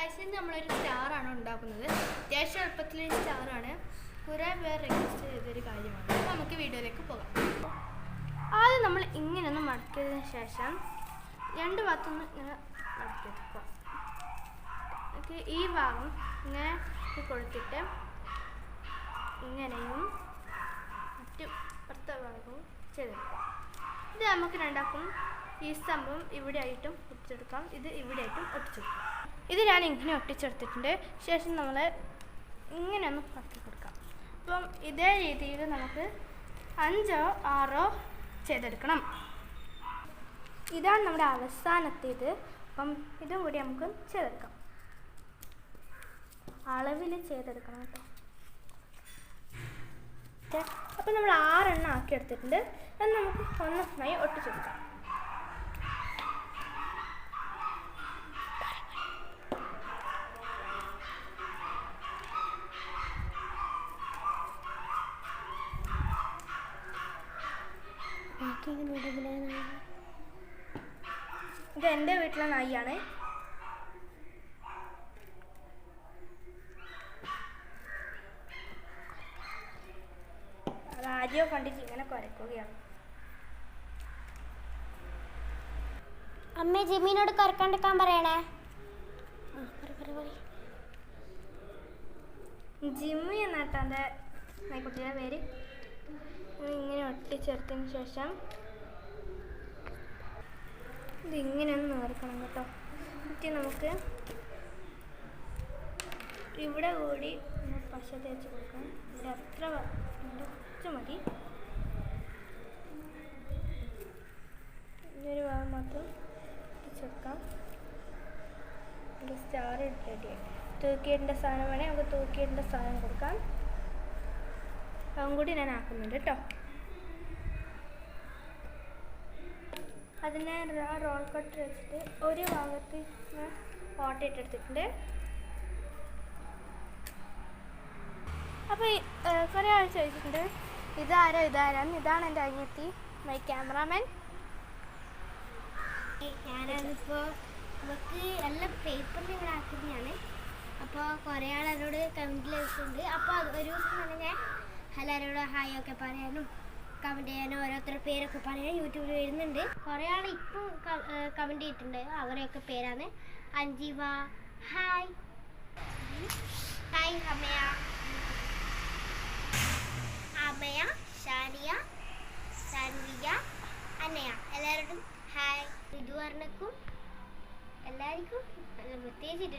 Guys, ഇന്ന് നമ്മളൊരു സ്റ്റാറാണ് ഉണ്ടാക്കുന്നത്. അത്യാവശ്യം എളുപ്പത്തിലൊരു സ്റ്റാറാണ്. കുറേ പേർ റിക്വസ്റ്റ് ചെയ്തൊരു കാര്യമാണ്. അപ്പോൾ നമുക്ക് വീഡിയോയിലേക്ക് പോകാം. ആദ്യം നമ്മൾ ഇങ്ങനെ ഒന്ന് മടക്കിയതിന് ശേഷം രണ്ട് ഭാഗത്തൊന്ന് ഇങ്ങനെ മടക്കി വെക്കുക. ഈ ഭാഗം ഇങ്ങനെ കൊടുത്തിട്ട് ഇങ്ങനെയും മറ്റു പുറത്തെ ഭാഗവും ചെയ്തെടുക്കുക. ഇത് നമുക്ക് രണ്ടാക്കും ഈ സംഭവം ഇവിടെ ആയിട്ടും ഒട്ടിച്ചെടുക്കാം, ഇത് ഇവിടെ ആയിട്ടും ഒട്ടിച്ചെടുക്കാം. ഇത് ഞാൻ ഇങ്ങനെ ഒട്ടിച്ചെടുത്തിട്ടുണ്ട്. ശേഷം നമ്മൾ ഇങ്ങനെ ഒന്ന് മടക്കി കൊടുക്കാം. അപ്പം ഇതേ രീതിയിൽ നമുക്ക് 5 or 6 ചെയ്തെടുക്കണം. ഇതാണ് നമ്മുടെ അവസാനത്തേത്. അപ്പം ഇതും കൂടി നമുക്ക് ചെയ്തെടുക്കാം. അളവിൽ ചെയ്തെടുക്കണം കേട്ടോ. അപ്പം നമ്മൾ 6 എണ്ണം ആക്കി എടുത്തിട്ടുണ്ട്. അത് നമുക്ക് ഒന്നൊന്നായി ഒട്ടിച്ചെടുക്കാം. ഇത് എൻ്റെ വീട്ടിലെ നായിയാണ്. അത് ആദ്യം കണ്ടിട്ട് ഇങ്ങനെ കുരക്കുകയാണ്. അമ്മ ജിമ്മിനോട് കുരക്കാണ്ടിരിക്കാൻ പറയണേ. ജിമ്മി എന്നാട്ടോ എൻ്റെ നായ്ക്കുട്ടിയുടെ പേര്. ഇങ്ങനെ ഒട്ടിച്ചെടുത്തതിന് ശേഷം ഇതിങ്ങനെ ഒന്ന് വരക്കണം കേട്ടോ. എന്നിട്ട് നമുക്ക് ഇവിടെ കൂടി പശ തേച്ച് കൊടുക്കണം. ഇവിടെ അത്ര കുറച്ച് മതി. ഈ ഒരു ഭാഗം മാത്രം ഒട്ടിച്ചെടുക്കാം. സ്റ്റാർ റെഡിയായി. തൂക്കിയിടേണ്ട സാധനം വേണേൽ നമുക്ക് തൂക്കിയിടേണ്ട സാധനം കൊടുക്കാം. അതും കൂടി ഞാൻ ആക്കുന്നുണ്ട് കേട്ടോ. അതിനെ റോൾ കട്ട് വെച്ചിട്ട് ഒരു ഭാഗത്ത് ഞാൻ ഓട്ടയിട്ടെടുത്തിട്ടുണ്ട്. അപ്പോൾ കുറേ ആൾ ചോദിച്ചിട്ടുണ്ട് ഇതാരാന്ന്. ഇതാണ് എൻ്റെ അനിയത്തി, മൈ ക്യാമറാമാൻ. ഞാനിപ്പോൾ നമുക്ക് എല്ലാം പേപ്പറിൽ ഇവിടെ ആക്കുന്നതാണ്. അപ്പോൾ കുറേ ആൾ എന്നോട് കമൻറ്റിൽ വെച്ചിട്ടുണ്ട്. അപ്പോൾ ഒരു ദിവസം തന്നെ ഞാൻ എല്ലാവരോടും ഹായ് ഒക്കെ പറയാനും കമൻറ്റ് ചെയ്യാനും ഓരോരുത്തരുടെ പേരൊക്കെ പറയാൻ യൂട്യൂബിൽ വരുന്നുണ്ട്. കുറേ ആൾ ഇപ്പം കമൻറ്റ് ചെയ്തിട്ടുണ്ട്. അവരെയൊക്കെ പേരാണ് അഞ്ജിവ, ഹായ് ഹായ് അമയ, അമയ, ഷാനിയ, സാൻവിയ, അനയ, എല്ലാവരോടും ഹായ്. ഋതുവർണ്ണക്കും എല്ലാവർക്കും പ്രത്യേകിച്ചിട്ട്